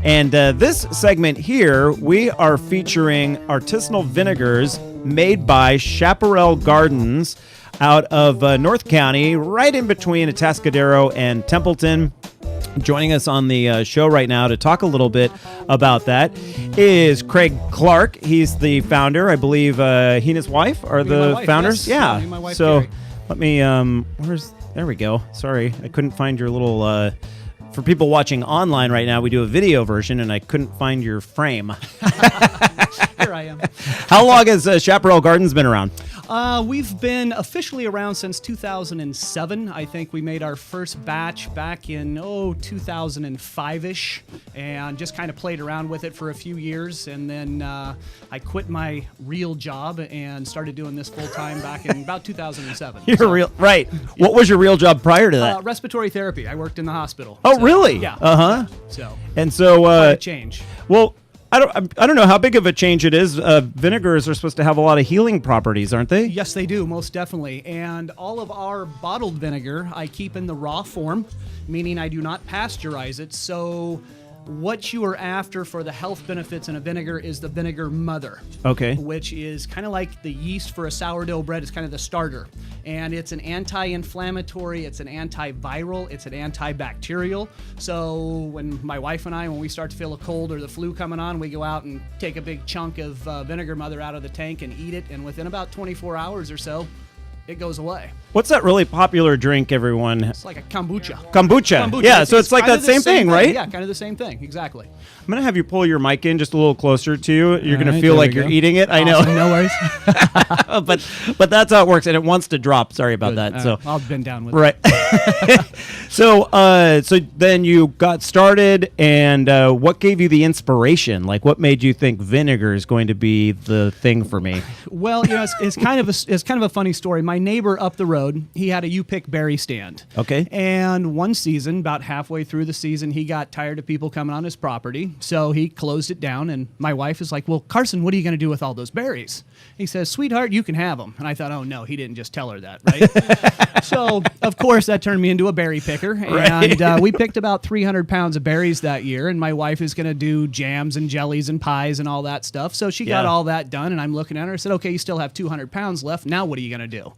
And this segment here, we are featuring artisanal vinegars made by Chaparral Gardens out of North County, right in between Atascadero and Templeton. Joining us on the show right now to talk a little bit about that is Craig Clark. He's the founder. I believe he and his wife are the founders. Yes. Yeah. My wife, so Gary. let me, there we go. Sorry, I couldn't find your little, for people watching online right now, we do a video version and I couldn't find your frame. Here I am. How long has Chaparral Gardens been around? We've been officially around since 2007. I think we made our first batch back in 2005-ish, and just kind of played around with it for a few years, and then I quit my real job and started doing this full time back in about 2007. Right. What was your real job prior to that? Respiratory therapy. I worked in the hospital. Oh, really? Yeah. So. And so, quite a change. Well, I don't know how big of a change it is. Vinegars are supposed to have a lot of healing properties, aren't they? Yes, they do, most definitely. And all of our bottled vinegar I keep in the raw form, meaning I do not pasteurize it. So what you are after for the health benefits in a vinegar is the vinegar mother. Okay. Which is kind of like the yeast for a sourdough bread. It's kind of the starter. And it's an anti-inflammatory, it's an antiviral, it's an antibacterial. So when my wife and I, when we start to feel a cold or the flu coming on, we go out and take a big chunk of vinegar mother out of the tank and eat it. And within about 24 hours or so, it goes away. What's that really popular drink, everyone? It's like a kombucha. Kombucha. Yeah, so it's like that same thing, right? Yeah, kind of the same thing, exactly. I'm going to have you pull your mic in just a little closer to you. You're going to right, feel there like we you're go. eating it. Awesome, I know. No worries. but that's how it works, and it wants to drop. Sorry about Good. that. So I'll bend down with right. So then you got started, and what gave you the inspiration? Like, what made you think vinegar is going to be the thing for me? Well, it's kind of a funny story. My neighbor up the road, he had a you-pick berry stand. Okay. And one season, about halfway through the season, he got tired of people coming on his property, so he closed it down. And my wife is like, "Well, Carson, what are you going to do with all those berries?" He says, "Sweetheart, you can have them." And I thought, "Oh no, he didn't just tell her that, right?" So of course that turned me into a berry picker, and we picked about 300 pounds of berries that year. And my wife is going to do jams and jellies and pies and all that stuff. So she got all that done, and I'm looking at her and said, "Okay, you still have 200 pounds left. Now what are you going to do?"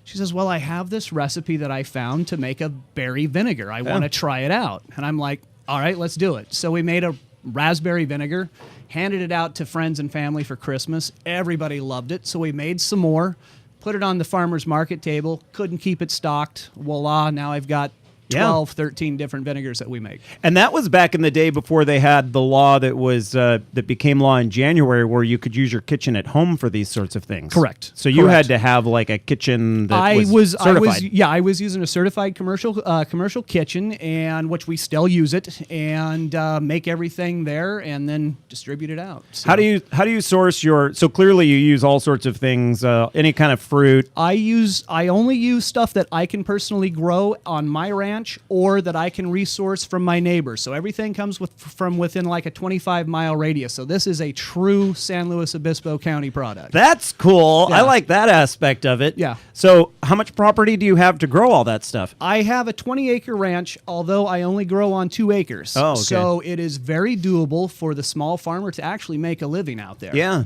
She says, "Well, I have this recipe that I found to make a berry vinegar. I want to try it out." And I'm like, "All right, let's do it." So we made a raspberry vinegar, handed it out to friends and family for Christmas. Everybody loved it. So we made some more, put it on the farmer's market table, couldn't keep it stocked. Voila, now I've got 12, 13 different vinegars that we make. And that was back in the day before they had the law that was that became law in January, where you could use your kitchen at home for these sorts of things. Correct. So you had to have like a kitchen that was certified. I was using a certified commercial kitchen, and which we still use it, and make everything there, and then distribute it out. So. How do you source your? So clearly you use all sorts of things, any kind of fruit. I only use stuff that I can personally grow on my ranch, or that I can resource from my neighbors. So everything comes from within like a 25-mile radius. So this is a true San Luis Obispo County product. That's cool. Yeah. I like that aspect of it. Yeah. So how much property do you have to grow all that stuff? I have a 20-acre ranch, although I only grow on 2 acres. Oh, okay. So it is very doable for the small farmer to actually make a living out there. Yeah.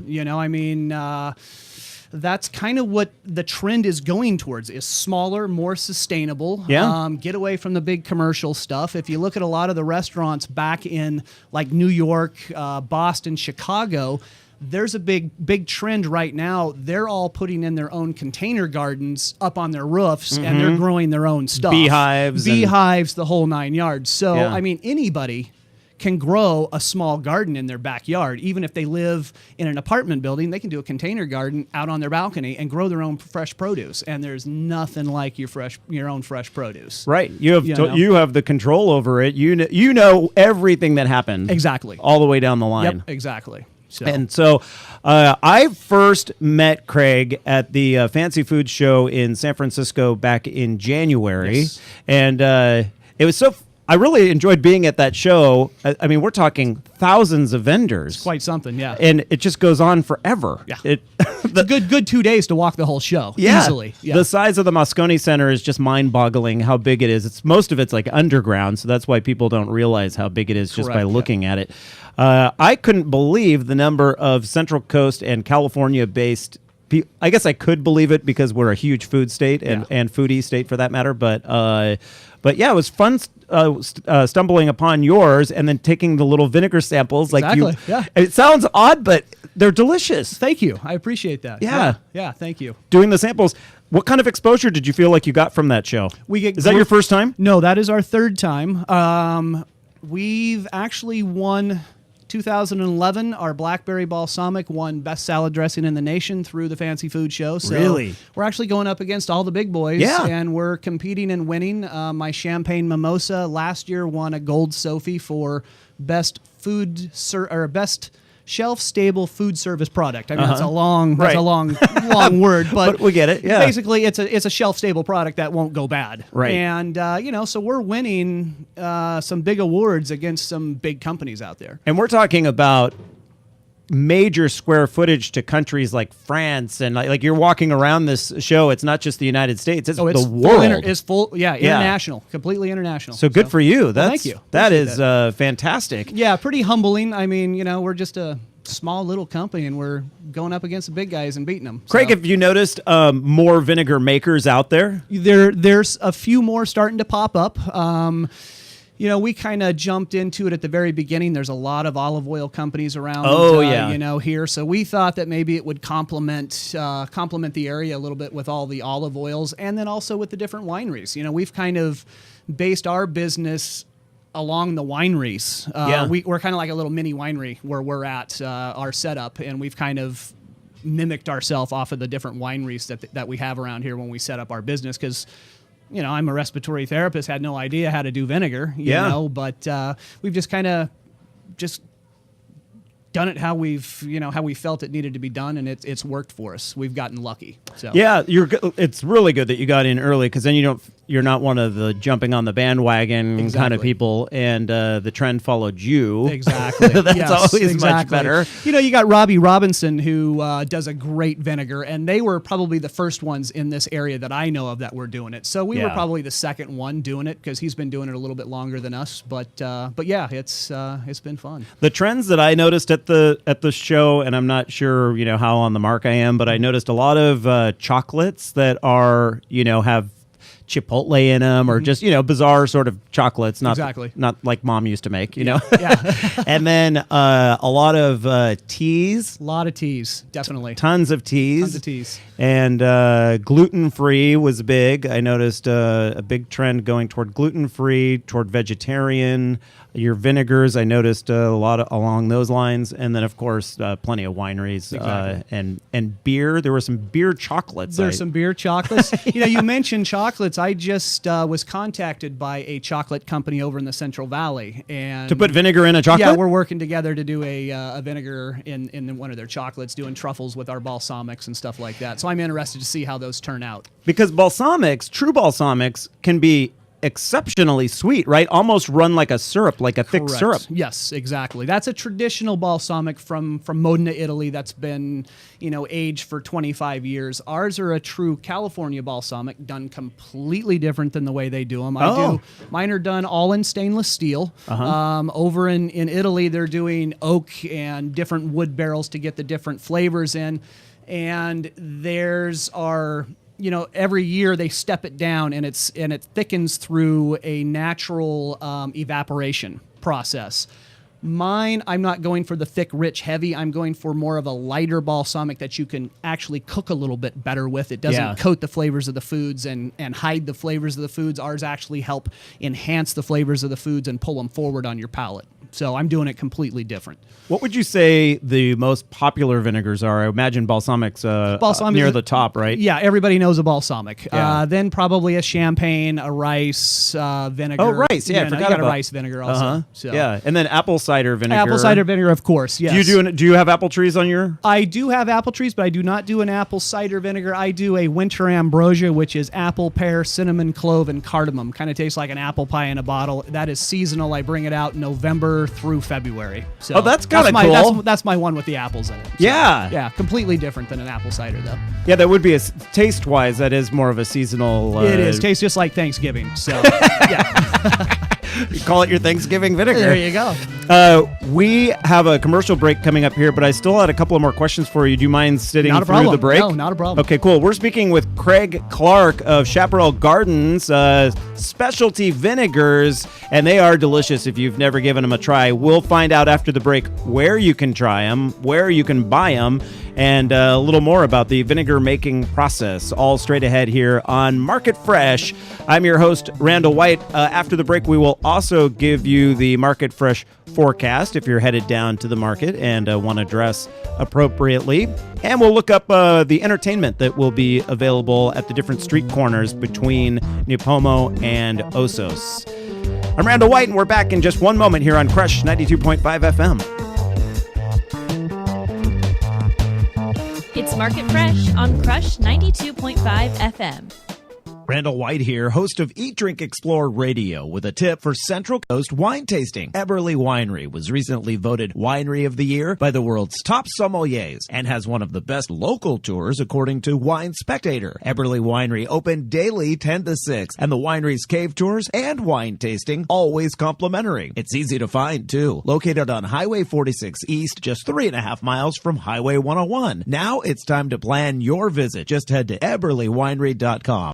That's kind of what the trend is going towards, is smaller, more sustainable. Yeah. Get away from the big commercial stuff. If you look at a lot of the restaurants back in like New York, Boston, Chicago, there's a big trend right now. They're all putting in their own container gardens up on their roofs, and they're growing their own stuff. Beehives, the whole 9 yards. So, I mean, anybody can grow a small garden in their backyard. Even if they live in an apartment building, they can do a container garden out on their balcony and grow their own fresh produce. And there's nothing like your own fresh produce. Right. You have the control over it. You know everything that happened. Exactly. All the way down the line. Yep, exactly. So I first met Craig at the Fancy Food Show in San Francisco back in January. Yes. And it was so I really enjoyed being at that show. I mean, we're talking thousands of vendors. Quite something, yeah. And it just goes on forever. Yeah. It's a good 2 days to walk the whole show. Yeah. Easily. Yeah. The size of the Moscone Center is just mind-boggling how big it is. Most of it's like underground, so that's why people don't realize how big it is just by looking at it. I couldn't believe the number of Central Coast and California-based people. I guess I could believe it because we're a huge food state and foodie state for that matter. But yeah, it was fun stumbling upon yours and then taking the little vinegar samples. Exactly. It sounds odd, but they're delicious. Thank you. I appreciate that. Yeah. Thank you. Doing the samples. What kind of exposure did you feel like you got from that show? Is that your first time? No, that is our third time. We've actually won 2011. Our Blackberry Balsamic won Best Salad Dressing in the Nation through the Fancy Food Show. So really? We're actually going up against all the big boys. Yeah. And we're competing and winning. My Champagne Mimosa last year won a Gold Sophie for Best Best Shelf-Stable Food Service Product. I mean, that's a long word, but we get it. Yeah. Basically, it's a shelf-stable product that won't go bad. Right. And so we're winning some big awards against some big companies out there. And we're talking about major square footage to countries like France, and like you're walking around this show. It's not just the United States; it's the world. It's full, international, completely international. So good for you. Thank you. That is fantastic. Yeah, pretty humbling. I mean, we're just a small little company, and we're going up against the big guys and beating them. Craig, have you noticed more vinegar makers out there? There's a few more starting to pop up. We kind of jumped into it at the very beginning. There's a lot of olive oil companies around. Here. So we thought that maybe it would complement the area a little bit with all the olive oils, and then also with the different wineries. We've kind of based our business along the wineries. We're kind of like a little mini winery where we're at our setup, and we've kind of mimicked ourselves off of the different wineries that we have around here when we set up our business, because I'm a respiratory therapist, had no idea how to do vinegar, but we've just kind of done it how we felt it needed to be done, and it's worked for us. We've gotten lucky. So yeah, it's really good that you got in early, because then you're not one of the jumping on the bandwagon kind of people, and the trend followed you. Exactly. That's always much better. You got Robbie Robinson, who does a great vinegar, and they were probably the first ones in this area that I know of that were doing it. So we were probably the second one doing it, because he's been doing it a little bit longer than us. But yeah, it's been fun. The trends that I noticed at the show, and I'm not sure how on the mark I am, but I noticed a lot of chocolates that are have Chipotle in them, or just bizarre sort of chocolates, not like Mom used to make, Yeah. And then a lot of teas. A lot of teas, definitely. Tons of teas. Tons of teas. And gluten-free was big. I noticed a big trend going toward gluten-free, toward vegetarian. Your vinegars, I noticed a lot along those lines. And then, of course, plenty of wineries. And beer. There were some beer chocolates. There's some beer chocolates. You mentioned chocolates. I just was contacted by a chocolate company over in the Central Valley. And to put vinegar in a chocolate? Yeah, we're working together to do a vinegar in one of their chocolates, doing truffles with our balsamics and stuff like that. So I'm interested to see how those turn out. Because true balsamics can be exceptionally sweet, right? Almost run like a syrup, like a thick syrup. Yes, exactly. That's a traditional balsamic from Modena, Italy, that's been, aged for 25 years. Ours are a true California balsamic, done completely different than the way they do them. Mine are done all in stainless steel. Over in Italy, they're doing oak and different wood barrels to get the different flavors in. And theirs are every year they step it down, and it thickens through a natural evaporation process. Mine, I'm not going for the thick, rich, heavy. I'm going for more of a lighter balsamic that you can actually cook a little bit better with. It doesn't coat the flavors of the foods and hide the flavors of the foods. Ours actually help enhance the flavors of the foods and pull them forward on your palate. So I'm doing it completely different. What would you say the most popular vinegars are? I imagine balsamic's near the top, right? Yeah, everybody knows a balsamic. Yeah. Then probably a champagne, a rice vinegar. Oh, rice. Yeah, I forgot you got about a rice vinegar also. So. Yeah, and then apple cider vinegar. Apple cider vinegar, of course, yes. Do you have apple trees on your? I do have apple trees, but I do not do an apple cider vinegar. I do a winter ambrosia, which is apple, pear, cinnamon, clove, and cardamom. Kind of tastes like an apple pie in a bottle. That is seasonal. I bring it out November through February. So oh, that's kind of cool. That's my one with the apples in it. So, yeah. Yeah, completely different than an apple cider, though. Yeah, that would be taste-wise, that is more of a seasonal... it is. Tastes just like Thanksgiving. So, yeah. You call it your Thanksgiving vinegar. There you go. We have a commercial break coming up here, but I still had a couple of more questions for you. Do you mind sitting through the break? No, not a problem. Okay, cool. We're speaking with Craig Clark of Chaparral Gardens, specialty vinegars, and they are delicious if you've never given them a try. We'll find out after the break where you can try them, where you can buy them, and a little more about the vinegar making process, all straight ahead here on Market Fresh. I'm your host, Randall White. After the break, we will also give you the Market Fresh forecast if you're headed down to the market and want to dress appropriately. And we'll look up the entertainment that will be available at the different street corners between Nipomo and Osos. I'm Randall White, and we're back in just one moment here on Crush 92.5 FM. It's Market Fresh on Crush 92.5 FM. Randall White here, host of Eat, Drink, Explore Radio, with a tip for Central Coast wine tasting. Eberly Winery was recently voted Winery of the Year by the world's top sommeliers and has one of the best local tours according to Wine Spectator. Eberly Winery open daily 10 to 6, and the winery's cave tours and wine tasting always complimentary. It's easy to find, too. Located on Highway 46 East, just 3.5 miles from Highway 101. Now it's time to plan your visit. Just head to eberlywinery.com.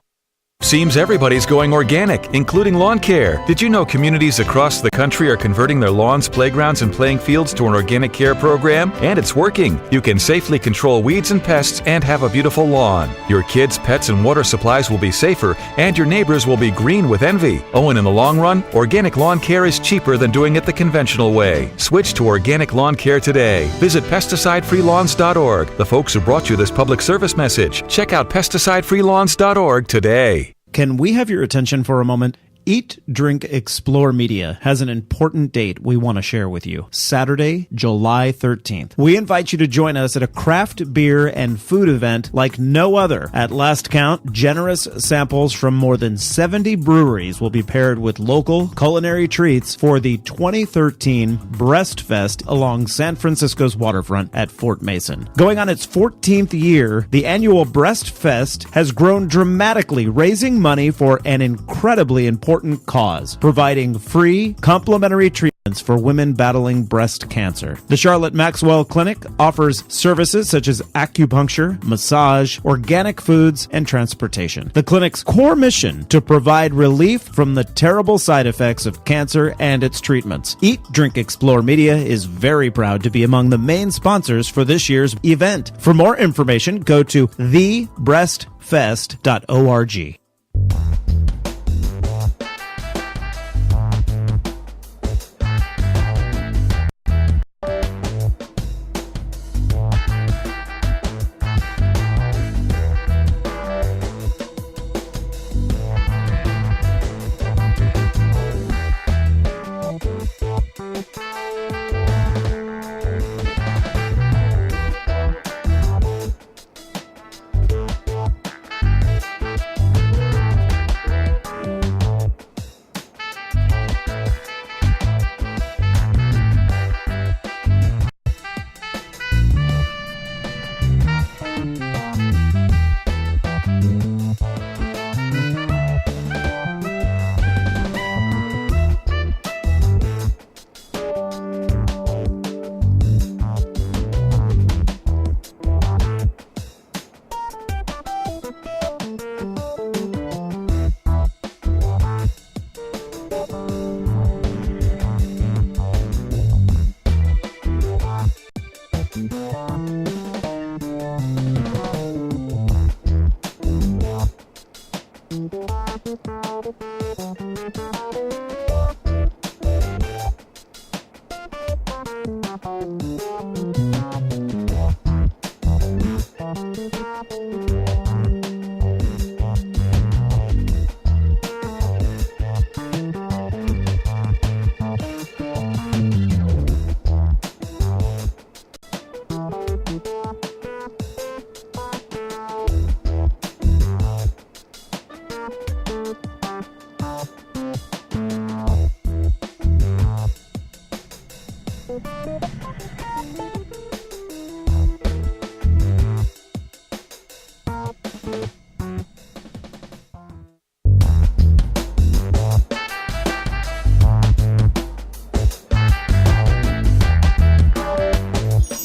Seems everybody's going organic, including lawn care. Did you know communities across the country are converting their lawns, playgrounds, and playing fields to an organic care program? And it's working. You can safely control weeds and pests and have a beautiful lawn. Your kids, pets, and water supplies will be safer, and your neighbors will be green with envy. Oh, and in the long run, organic lawn care is cheaper than doing it the conventional way. Switch to organic lawn care today. Visit pesticidefreelawns.org. The folks who brought you this public service message. Check out pesticidefreelawns.org today. Can we have your attention for a moment? Eat, Drink, Explore Media has an important date we want to share with you. Saturday, July 13th. We invite you to join us at a craft beer and food event like no other. At last count, generous samples from more than 70 breweries will be paired with local culinary treats for the 2013 Breast Fest along San Francisco's waterfront at Fort Mason. Going on its 14th year, the annual Breast Fest has grown dramatically, raising money for an incredibly important cause, providing free, complimentary treatments for women battling breast cancer. The Charlotte Maxwell Clinic offers services such as acupuncture, massage, organic foods, and transportation. The clinic's core mission to provide relief from the terrible side effects of cancer and its treatments. Eat, Drink, Explore Media is very proud to be among the main sponsors for this year's event. For more information, go to thebreastfest.org.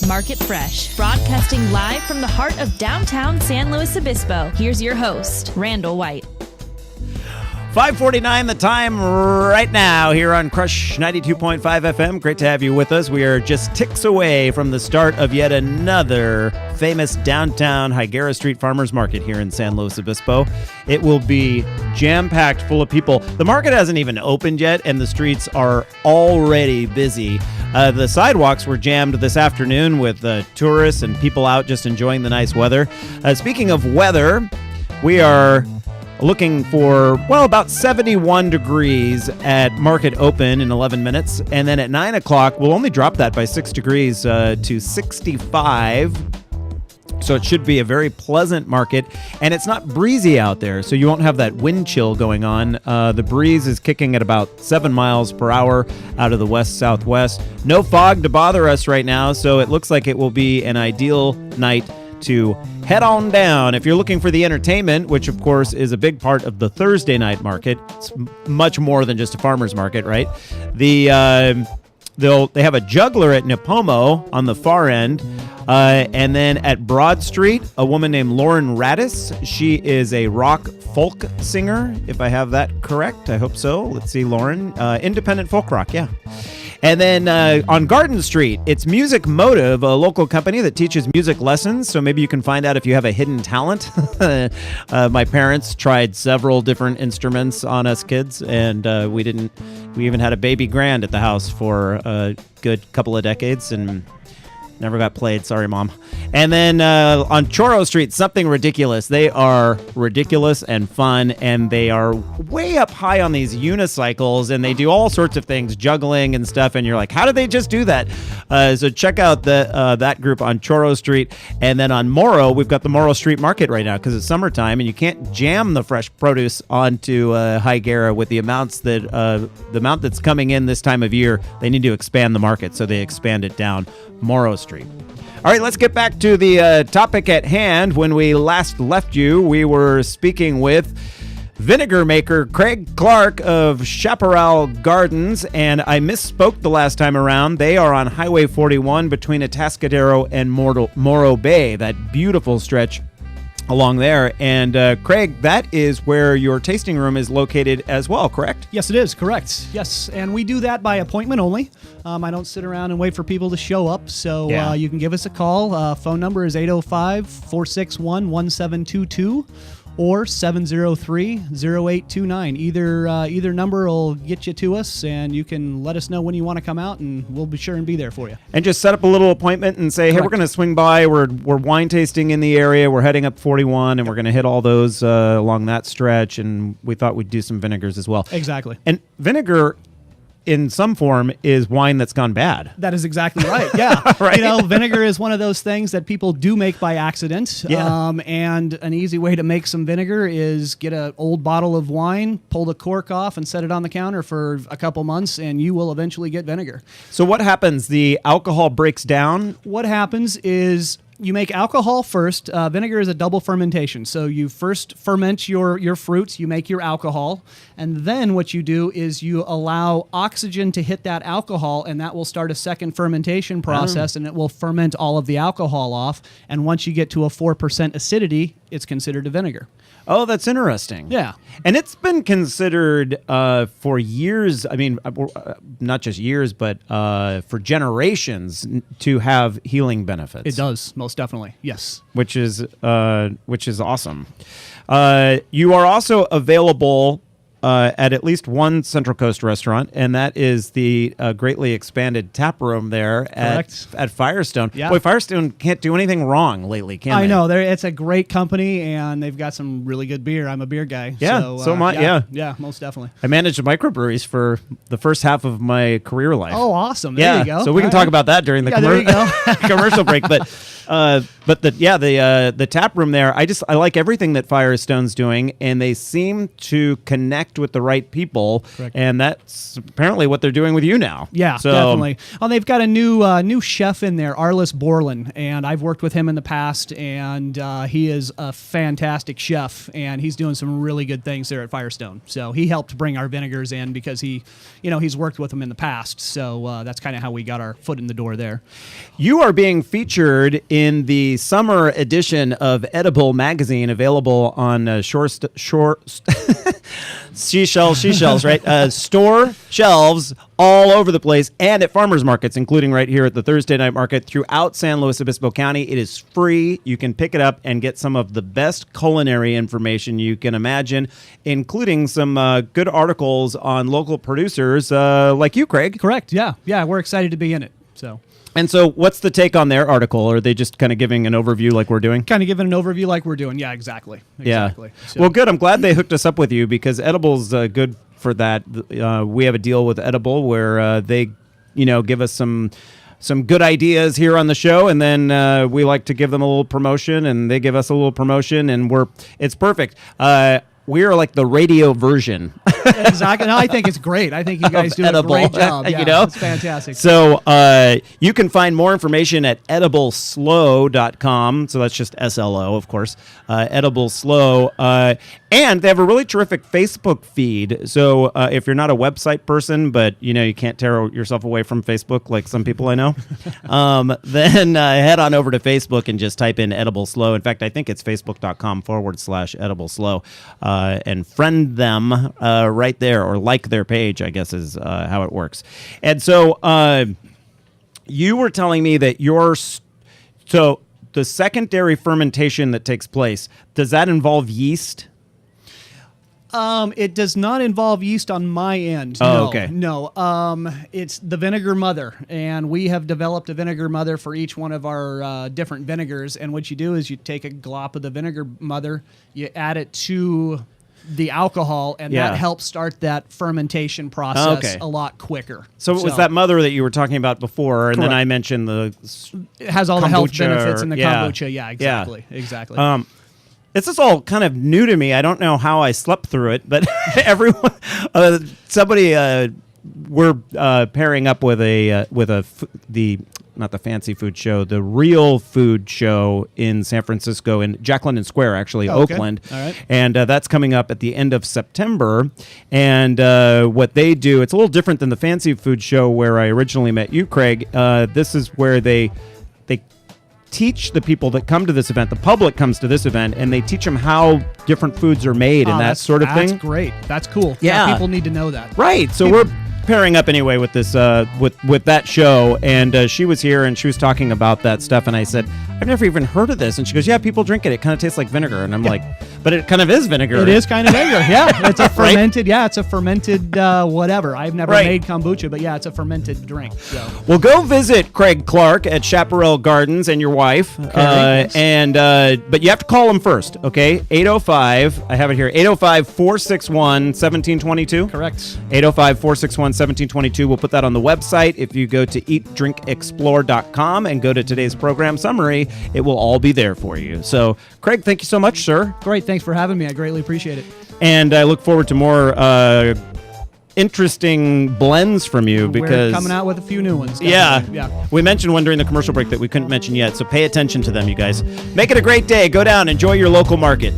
Market Fresh, broadcasting live from the heart of downtown San Luis Obispo. Here's your host, Randall White. 5:49 the time right now here on Crush 92.5 FM. Great to have you with us. We are just ticks away from the start of yet another famous downtown Higuera Street Farmers Market here in San Luis Obispo. It will be jam-packed full of people. The market hasn't even opened yet, and the streets are already busy. The sidewalks were jammed this afternoon with tourists and people out just enjoying the nice weather. Speaking of weather, we are looking for, well, about 71 degrees at market open in 11 minutes. And then at 9 o'clock, we'll only drop that by 6 degrees to 65. So it should be a very pleasant market. And it's not breezy out there, so you won't have that wind chill going on. The breeze is kicking at about 7 miles per hour out of the west-southwest. No fog to bother us right now, so it looks like it will be an ideal night to head on down. If you're looking for the entertainment, which of course is a big part of the Thursday night market, it's much more than just a farmer's market, right? They have a juggler at Nipomo on the far end, and then at Broad Street, a woman named Lauren Radis. She is a rock folk singer, if I have that correct. I hope so. Let's see, Lauren, independent folk rock, yeah. And then on Garden Street, it's Music Motive, a local company that teaches music lessons. So maybe you can find out if you have a hidden talent. My parents tried several different instruments on us kids, and we even had a baby grand at the house for a good couple of decades, and never got played. Sorry, Mom. And then on Choro Street, Something Ridiculous. They are ridiculous and fun, and they are way up high on these unicycles, and they do all sorts of things, juggling and stuff, and you're like, how did they just do that? So check out that group on Choro Street. And then on Morro, we've got the Morro Street Market right now because it's summertime, and you can't jam the fresh produce onto Higuera with the amount that's coming in this time of year. They need to expand the market, so they expand it down Morro Street. All right, let's get back to the topic at hand. When we last left you, we were speaking with vinegar maker Craig Clark of Chaparral Gardens, and I misspoke the last time around. They are on Highway 41 between Atascadero and Morro Bay, that beautiful stretch along there. And Craig, that is where your tasting room is located as well, correct? Yes, it is, correct. Yes, and we do that by appointment only. I don't sit around and wait for people to show up, so you can give us a call. Phone number is 805-461-1722 or 703-0829. Either number will get you to us, and you can let us know when you want to come out, and we'll be sure and be there for you. And just set up a little appointment and say, hey, we're going to swing by. We're wine tasting in the area. We're heading up 41, and we're going to hit all those along that stretch, and we thought we'd do some vinegars as well. Exactly. And vinegar, in some form, is wine that's gone bad. That is exactly right. Yeah. Right? You know, vinegar is one of those things that people do make by accident. Yeah. And an easy way to make some vinegar is get an old bottle of wine, pull the cork off, and set it on the counter for a couple months, and you will eventually get vinegar. So what happens? The alcohol breaks down? What happens is you make alcohol first. Vinegar is a double fermentation. So you first ferment your fruits, you make your alcohol, and then what you do is you allow oxygen to hit that alcohol, and that will start a second fermentation process, and it will ferment all of the alcohol off. And once you get to a 4% acidity, it's considered a vinegar. Oh, that's interesting. Yeah. And it's been considered for years, I mean, not just years, but for generations to have healing benefits. It does, most definitely, yes. Which is awesome. You are also available at least one Central Coast restaurant, and that is the greatly expanded tap room there at Firestone. Yeah. Boy, Firestone can't do anything wrong lately, can they? I know. It's a great company, and they've got some really good beer. I'm a beer guy. Yeah, so am I. Yeah. Yeah, most definitely. I managed microbreweries for the first half of my career life. Oh, awesome. Yeah, There you go. so we can talk about that during the there you go. commercial break. But the tap room there, I like everything that Firestone's doing, and they seem to connect with the right people. Correct. And that's apparently what they're doing with you now. Yeah, so, definitely. Oh, they've got a new chef in there, Arliss Borland, and I've worked with him in the past, and he is a fantastic chef, and he's doing some really good things there at Firestone. So he helped bring our vinegars in because he's worked with them in the past. So that's kind of how we got our foot in the door there. You are being featured in the summer edition of Edible magazine, available on seashells, right? Store shelves all over the place, and at farmers markets, including right here at the Thursday night market throughout San Luis Obispo County. It is free. You can pick it up and get some of the best culinary information you can imagine, including some good articles on local producers like you, Craig. Correct. Yeah. We're excited to be in it. And so what's the take on their article? Are they just kind of giving an overview like we're doing? Kind of giving an overview like we're doing. Yeah, exactly. Yeah. So. Well, good. I'm glad they hooked us up with you because Edible's good for that. We have a deal with Edible where they, give us some good ideas here on the show, and then we like to give them a little promotion, and they give us a little promotion, and it's perfect. We are like the radio version. Exactly. No, I think it's great. I think you guys do a great job. Yeah, it's fantastic. So you can find more information at edibleslo.com. So that's just SLO, of course. Edible Slow. And they have a really terrific Facebook feed. So if you're not a website person, but you can't tear yourself away from Facebook like some people I know, then head on over to Facebook and just type in Edible Slow. In fact, I think it's facebook.com/Edible Slow. And friend them right there, or like their page, I guess is how it works. And so you were telling me that so the secondary fermentation that takes place, does that involve yeast? It does not involve yeast on my end. Oh, no, okay. No. It's the vinegar mother, and we have developed a vinegar mother for each one of our different vinegars. And what you do is you take a glop of the vinegar mother, you add it to the alcohol, and that helps start that fermentation process a lot quicker. So it was that mother that you were talking about before, and Correct. then I mentioned it has all the health benefits in the yeah. kombucha. Yeah, exactly. Yeah. Exactly. This is all kind of new to me. I don't know how I slept through it, but everyone, we're pairing up with not the fancy food show, the real food show in San Francisco, in Jack London Square, actually, Oakland. All right. And that's coming up at the end of September. And what they do, it's a little different than the fancy food show where I originally met you, Craig. This is where they teach the people that come to this event, the public comes to this event, and they teach them how different foods are made and that sort of thing. That's great. That's cool. Yeah. People need to know that. Right. So we're pairing up anyway with this with that show, and she was here and she was talking about that stuff, and I said, I've never even heard of this, and she goes, yeah, people drink it. It kind of tastes like vinegar, and I'm like, but it kind of is vinegar. It is kind of vinegar. Yeah, it's a fermented. Right? Yeah, it's a fermented whatever. I've never made kombucha, but yeah, it's a fermented drink. So. Well, go visit Craig Clark at Chaparral Gardens and your wife, but you have to call him first, okay? 805. I have it here. 805-461-1722. Correct. 805-461-1722. We'll put that on the website. If you go to eatdrinkexplore.com and go to today's program summary, it will all be there for you. So, Craig, thank you so much, sir. Great. Thanks for having me. I greatly appreciate it. And I look forward to more interesting blends from you because we're coming out with a few new ones. Yeah. Yeah. We mentioned one during the commercial break that we couldn't mention yet, so pay attention to them, you guys. Make it a great day. Go down, enjoy your local market.